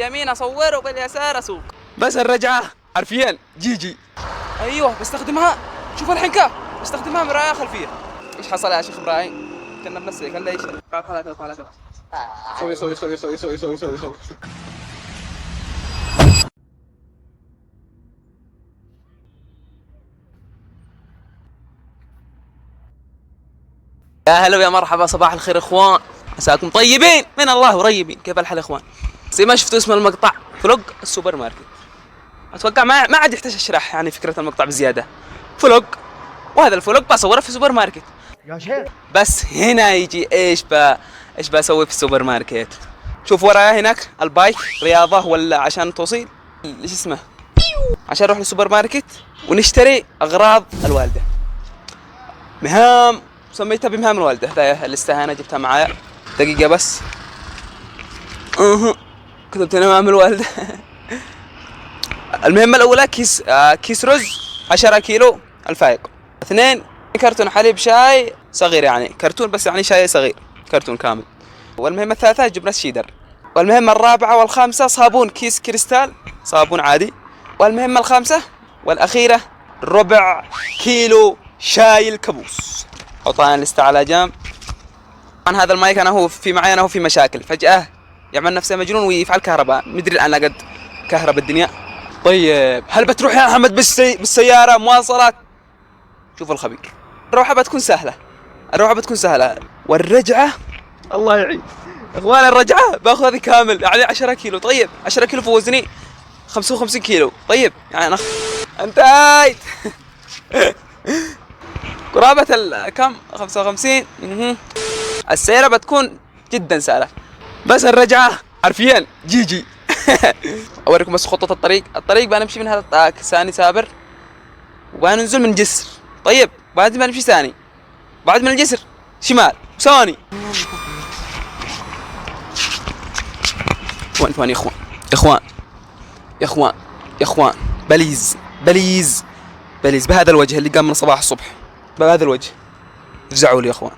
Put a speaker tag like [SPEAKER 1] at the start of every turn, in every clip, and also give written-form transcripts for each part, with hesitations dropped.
[SPEAKER 1] باليمين اصور وباليسار اسوق.
[SPEAKER 2] بس الرجعة حرفيا جي.
[SPEAKER 1] ايوه بستخدمها، شوف الحين كيف بستخدمها مراية خلفية. ايش حصل يا شيخ ابراهيم؟ كنا بنفسك هلا ايش؟ تعال سوي. يا هلا ويا مرحبا، صباح الخير اخوان، عساكم طيبين من الله قريبين. كيف الحال يا اخوان؟ زي ما شفتوا اسم المقطع فلوق السوبر ماركت. اتوقع ما عاد يحتاج اشرح يعني فكرة المقطع بزيادة. فلوق، وهذا الفلوق بصوره في سوبر ماركت
[SPEAKER 3] يا شيخ.
[SPEAKER 1] بس هنا يجي ايش بسوي في السوبر ماركت. شوف ورايا هناك البايك، رياضة ولا عشان توصيل ايش اسمه، عشان نروح للسوبر ماركت ونشتري اغراض الوالدة، مهام سميتها بمهام الوالدة. هذا الاستهانة جبتها معايا دقيقة بس. كتبت هنا مهام الوالدة. المهمة الأولى كيس رز 10 كيلو الفائق. 2 كرتون حليب شاي صغير، يعني كرتون بس يعني شاي صغير كرتون كامل. والمهمة الثالثة جبنة شيدر. والمهمة الرابعة والخامسة صابون كيس كريستال، صابون عادي. والمهمة الخامسة والأخيرة ربع كيلو شاي الكابوس. حطها لسه على جنب. عن هذا المايك أنا هو في مشاكل، فجأة يعمل نفسه مجنون ويفعل كهرباء، مدري الآن قد كهرباء الدنيا. طيب هل بتروح يا أحمد بالسيارة مواصلات؟ شوف الخبير، الروحة بتكون سهلة، والرجعة الله يعين اخوان، الرجعة باخذ هذه كامل يعني 10 كيلو. طيب 10 كيلو في وزني 55 كيلو. طيب يعني أنا انتهيت. قرابة كم 55. السيارة بتكون جدا سهلة، بس الرجعة حرفيا جي. اوريكم بس خطة الطريق بنمشي من هذا ثاني سابر وبننزل من جسر. طيب بعد ما نمشي ثاني، بعد من الجسر شمال ثاني. ثواني يا اخوان بليز بهذا الوجه اللي قام من صباح الصبح، بهذا الوجه فزعوا لي يا اخوان،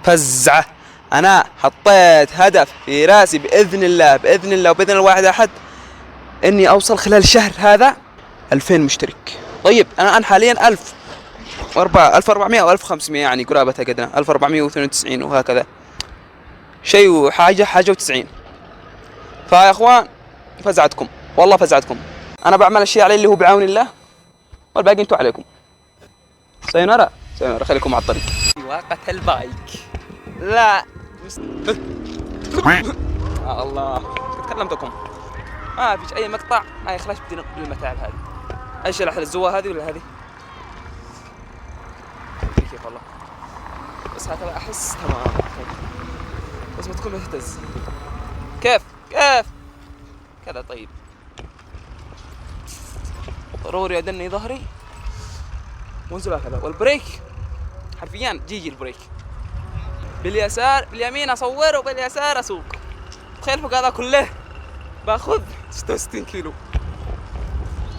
[SPEAKER 1] فزعة. انا حطيت هدف في راسي باذن الله وباذن الواحد احد اني اوصل خلال الشهر هذا 2000 مشترك. طيب انا الان حاليا 1400 او 1500 يعني قرابتها قدنا 1492 وهكذا شيء وحاجه و90. فيا اخوان فزعتكم والله فزعتكم. انا بعمل الشيء علي اللي هو بعون الله، والباقي انتوا عليكم. سينارة خليكم على الطريق. واقة البايك لا الله تكلمتكم. ما فيش اي مقطع ما يخلاش بدون المتاعب هذه. ايش الزوة هذه ولا هذه؟ كيف والله، بس هكذا احس تمام، بس بتكون مهتز. كيف كذا. طيب ضروري ادني ظهري وانزل هكذا. والبريك حرفيا جي البريك باليسار، باليمين اصور وباليسار اسوق. تخيل فوق هذا كله باخذ 66 كيلو.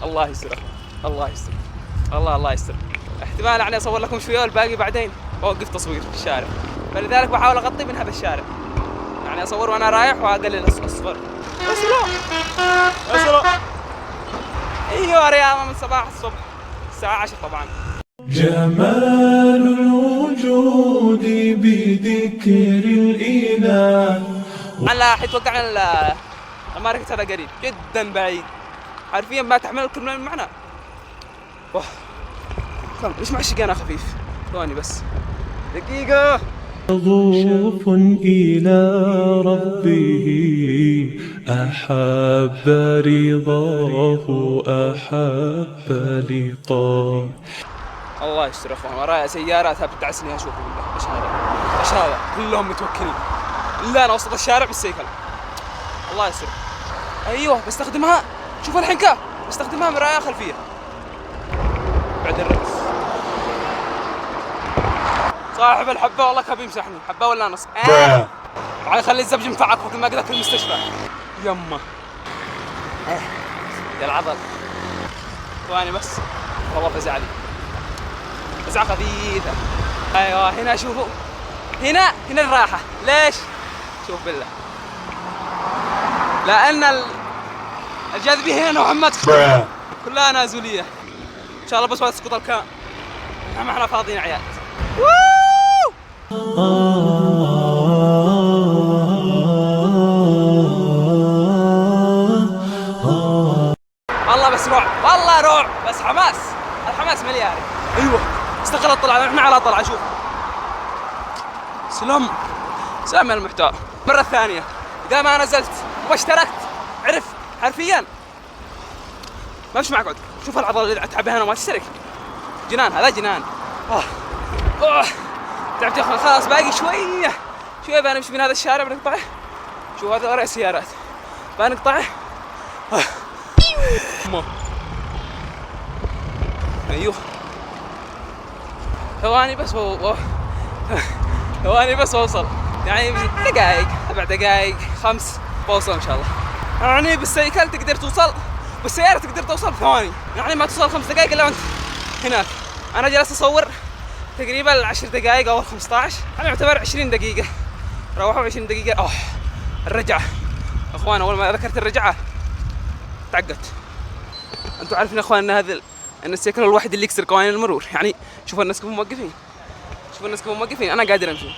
[SPEAKER 1] الله يستر الله يستر. احتمال يعني اصور لكم شويه والباقي بعدين اوقف تصوير في الشارع، فلذلك بحاول اغطي من هذا الشارع، يعني اصور وانا رايح واقلل الصفر. اسلام ايوه رياضه من صباح الصبح الساعه 10 طبعا.
[SPEAKER 3] جمال الوجود بذكر الإله.
[SPEAKER 1] على حيتوقع الماركت هذا قريب جدا بعيد، حرفيا ما تحمل الكلمة من معنى. كم ليش معشق انا خفيف؟ ثواني بس دقيقة.
[SPEAKER 3] غوف إلى ربه أحب رضاه أحب لقاه.
[SPEAKER 1] الله يستر يا اخوان، ورايا سيارات بتعسني اشوف ايش هذا كلهم متوكلين. لا انا وسط الشارع بالسيكل. الله يستر. ايوه بستخدمها، شوف الحين كيف بستخدمها مراية خلفية بعد الرأس. صاحب الحبة والله كان بيمسحني حبة ولا نص. بعد خلي الزبج مفعك وقت ما قدرت المستشفى. يمه يا العضل. ثواني بس والله فزع لي فزعة خفيفة. ايوه هنا شوفوا، هنا الراحة. ليش؟ شوف بالله لأن الجاذبية هنا محمد كلها نازلية. إن شاء الله بس ما تسقط الكام. ما احنا فاضيين عيال. والله بس رعب، والله رعب، بس حماس. الحماس ملياري. ايوه استغل الطلعة، احنا على طلعة. شوف سلام سلام على المحتوى. مرة ثانية إذا ما نزلت واشتركت عرف حرفيا ما مش معك عد. شوف العضلة اللي اتعبها انا ما تشترك. جنان هذا جنان. تعبت يا اخوان خلاص باقي شوية بنمشي من هذا الشارع بنقطعه. شوف هذا ورا سيارات بنقطعه. ايوه ثواني بس اوصل يعني دقائق 7 دقائق 5 بوصل ان شاء الله. يعني بالسيكل تقدر توصل، بالسيارة تقدر توصل بثواني، يعني ما توصل 5 دقائق الا وانت هناك. انا جالس اصور تقريبا 10 دقائق او 15، يعني يعتبر 20 دقيقة روحوا 20 دقيقة. الرجعة اخوان، اول ما ذكرت الرجعة تعقدت. انتم عارفين يا اخوان ان السيكل الواحد اللي يكسر قوانين المرور. يعني شوفوا الناس كيف موقفين، انا قادر امشي.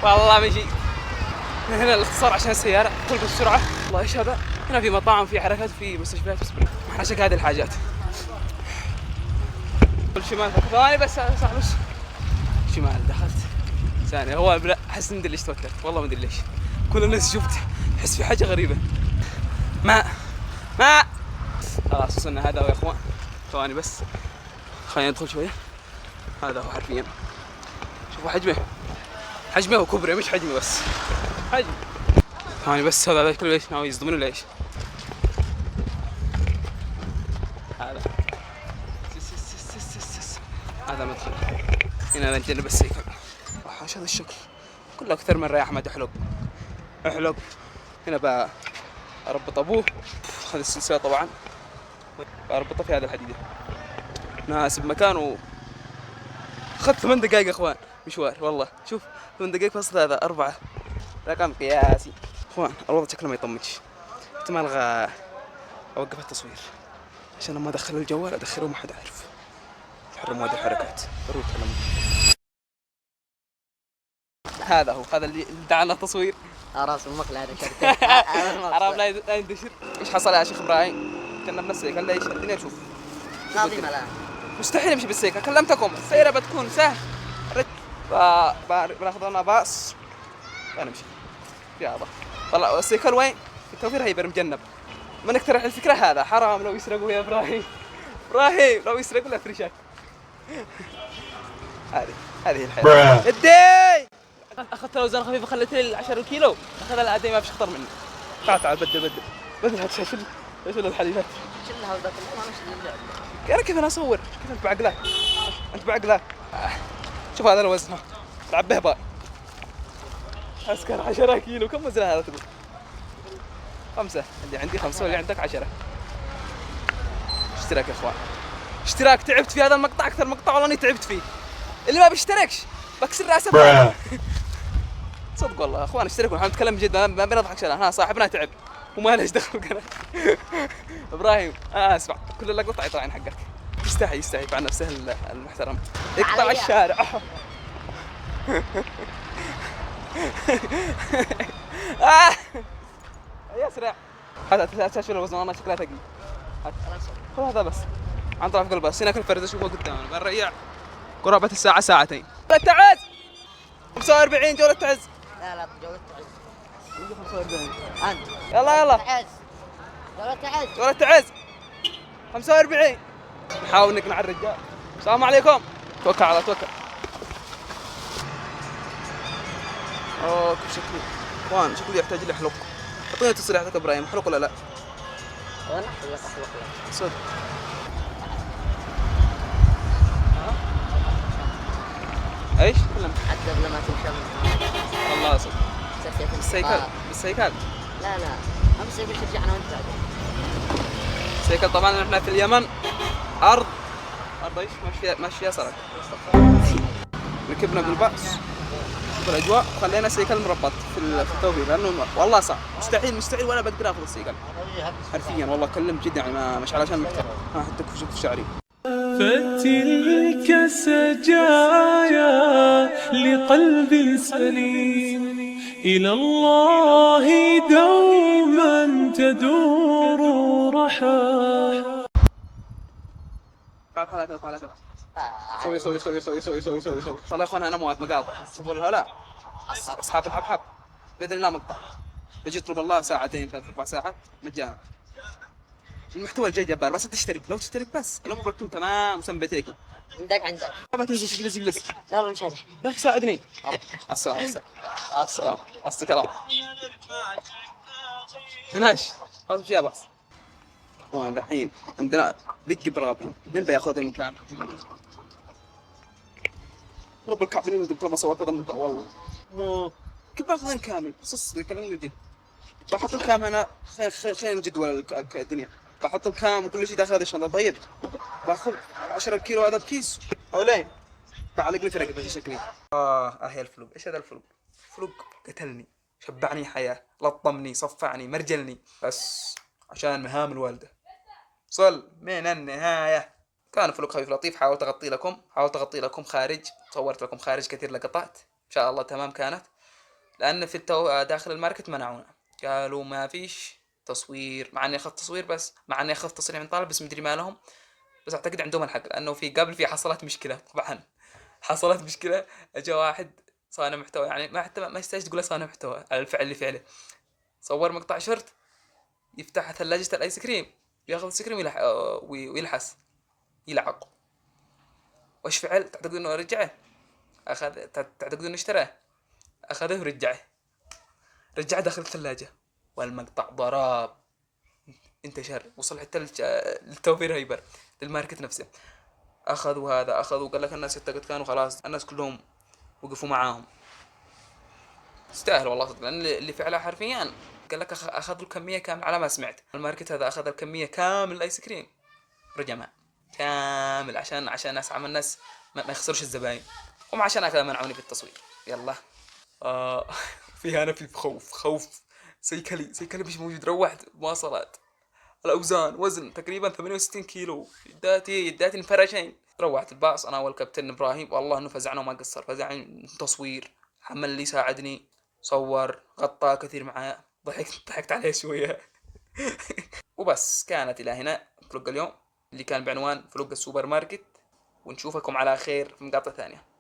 [SPEAKER 1] لا والله مشي هنا الاختصار عشان السيارة تلقى السرعة. الله ايش هذا؟ هنا في مطاعم، في حركات، في مستشفيات، بس احنا عشان هذه الحاجات. الشمال ثواني بس صح، بس شمال دخلت ثانية. هو احس مدري ليش توترت، والله مدري ليش. كل الناس شفت احس في حاجة غريبة. ماء خلاص وصلنا. هذا هو يا اخوان، ثواني بس خلينا ندخل شوية. هذا هو حرفيا، شوفوا حجمه وكبره، مش حجمه بس حجم. ثواني بس هذا كله ليش ناوي يصدمون ولا ايش؟ هذا مدخل هنا نجرب السيكل. هذا الشكل كله اكثر من رياح. احمد احلق هنا بقى اربط ابوه. اخذ السلسله طبعا اربطه في هذا الحديده. ناسب مكانه. اخذت 8 دقائق يا اخوان مشوار والله. شوف 8 دقائق فاصل هذا 4 رقم قياسي اخوان. الوضع شكله ما يطمنش. احتمال اوقف التصوير عشان لما ادخل الجوال ادخله ما حد عارف. تحرم هذه الحركات ضروري تحرم. هذا هو، هذا اللي دعانا التصوير.
[SPEAKER 4] راس المقلع هذا شركة.
[SPEAKER 1] حرام لا يندشر. ايش حصل يا شيخ ابراهيم؟ كنا بنفسك هلا ايش الدنيا نشوف.
[SPEAKER 4] ناظمة الآن.
[SPEAKER 1] مستحيل امشي بالسيكل، كلمتكم السيارة بتكون سهل. بناخذ لنا باص ونمشي. يلا والله السيكل وين؟ التوفير هيبر مجنب. ما نقترح الفكرة هذا حرام لو يسرقوا يا ابراهيم لو يسرقوا له فريشات. هذه الحياة. ادي اخذت اوزان خفيفة، خليت لي 10 كيلو. اخذ الادي ما فيش خطر منه. تعال بدل هتشيل الحليبات.
[SPEAKER 4] شلها وذاك ما نشيل.
[SPEAKER 1] انا كيف انا اصور؟ كيف انت بعقلك؟ شوف هذا الوزن لعب به بقى. عسكر 10 كيلو. كم وزن هذا تقول؟ 5. اللي عندي 5 واللي عندك 10. اشتراك يا اخوان، اشتراك. تعبت في هذا المقطع اكثر مقطع والله اني تعبت فيه. اللي ما بيشتركش بكسر راسه. صدق والله يا اخوان اشتركوا. نحن نتكلم بجد ما بنضحك. ها صاحبنا تعب وما ليش دخل قناه. ابراهيم اسمع، كل اللقطه يطلع عن حقك. يستحي مع نفسه المحترم. اقطع الشارع. يا سريع. هذا شوف الوزن والله شكلها ثقيل. خذ هذا بس عن طرف الباص. هنا كل فرزه شوفوا قدامنا بنريع قرابه الساعه ساعتين. تعز 45 جوله تعز.
[SPEAKER 4] لا جولة تعز.
[SPEAKER 1] 45
[SPEAKER 4] أنت.
[SPEAKER 1] يلا جولة تعز 45. نحاول نقنع الرجال. السلام عليكم. توكل على توكل. كيف شكلي؟ اخوان شكلي يحتاج لي حلق. اعطيني تصريحك ابراهيم، حلق ولا لا؟
[SPEAKER 4] وانا احلق لك.
[SPEAKER 1] صدق. ايش؟ تكلم.
[SPEAKER 4] عذب لما تمشي.
[SPEAKER 1] والله صدق. بالسيكل. لا
[SPEAKER 4] امس بنرجعنا وانت.
[SPEAKER 1] السيكل طبعا احنا في اليمن ارض ايش؟ ماشي يسارك. ركبنا بالباص في الاجواء، خلينا سيكل مربط في التوفير، لانه والله صعب، مستحيل ولا بقدر اخذ السيكل حرفيا والله اكلم جد يعني، ما مش علشان محترم. ها حتى شوف شعري.
[SPEAKER 3] فتلك سجايا لقلب سليم إلى الله دوما تدور رحى.
[SPEAKER 1] تعال سوي والله يا اخوان انا مواد مقاطع تقول لا اصحاب الحبحب باذن الله مقطع، بجي اطلب الله ساعتين 3 4 ساعات مجانا. المحتوى الجاي جبار، بس تشترك، لو تشترك بس الامور بتكون تمام وسنبتيك.
[SPEAKER 4] عندك
[SPEAKER 1] ما تنسى تجلس لك
[SPEAKER 4] لا والله مش هذا.
[SPEAKER 1] يا اخي ساعدني. السلام السلام هناش هذا شيء بس. الحين عندنا بيج برابي، من بياخذ المكان؟ رب الكافرين الدكتور ما صورت ضمن والله كيف باخذ كامل قصص الكلام جديد. بحط الكام انا خلينا جدول الدنيا، بحط الكام وكل شيء داخل هذا الشنطه. طيب باخذ 10 كيلو هذا بكيس حوالين، بعلق لي فرق بهذا شكلي. اهي الفلوق. ايش هذا الفلوق؟ فلوق قتلني، شبعني حياه، لطمني، صفعني، مرجلني، بس عشان مهام الوالده. صل من النهايه. كان فلوق خفيف لطيف، حاولت اغطي لكم خارج، صورت لكم خارج كثير لقطات ان شاء الله تمام كانت، لان في داخل الماركت منعونا، قالوا ما فيش تصوير، مع اني اخذت تصوير، بس مع اني اخذت تصريح من طالب، بس مدري ما لهم، بس اعتقد عندهم الحق، لانه في قبل في حصلت مشكله. طبعا حصلت مشكله، اجى واحد صانع محتوى، يعني ما يحتاج تقول صانع محتوى على الفعل اللي فعله، صور مقطع شرط يفتح ثلاجه الايس كريم، ياخذ الايس كريم ويلحس يلعق. وش فعل؟ تعتقد انه رجعه؟ تعتقد انه اشتراه؟ اخذه ورجعه، داخل الثلاجة، والمقطع ضرب انتشر، وصل حتى للتوفير هايبر للماركت نفسه. اخذوا قال لك الناس اتقت، كانوا خلاص الناس كلهم وقفوا معاهم. استاهل والله صدق، لان اللي فعلها حرفيا قال لك اخذوا الكمية كاملة، على ما سمعت الماركت هذا اخذ الكمية كامل الايس كريم رجع كامل، عشان اسعى الناس ما يخسرش الزباين، وما عشان هكذا منعوني في التصوير. يلا في انا في خوف سيكلي مش موجود. روحت مواصلات، الاوزان وزن تقريبا 68 كيلو، يداتي انفرشين. روحت الباص انا والكابتن ابراهيم، والله انه فزعنا وما قصر، فزعني تصوير، حمل اللي يساعدني، صور، غطى كثير معايا، ضحكت عليه شويه وبس. كانت الى هنا فلوق اليوم اللي كان بعنوان فلوق السوبر ماركت، ونشوفكم على خير في مقاطع ثانيه.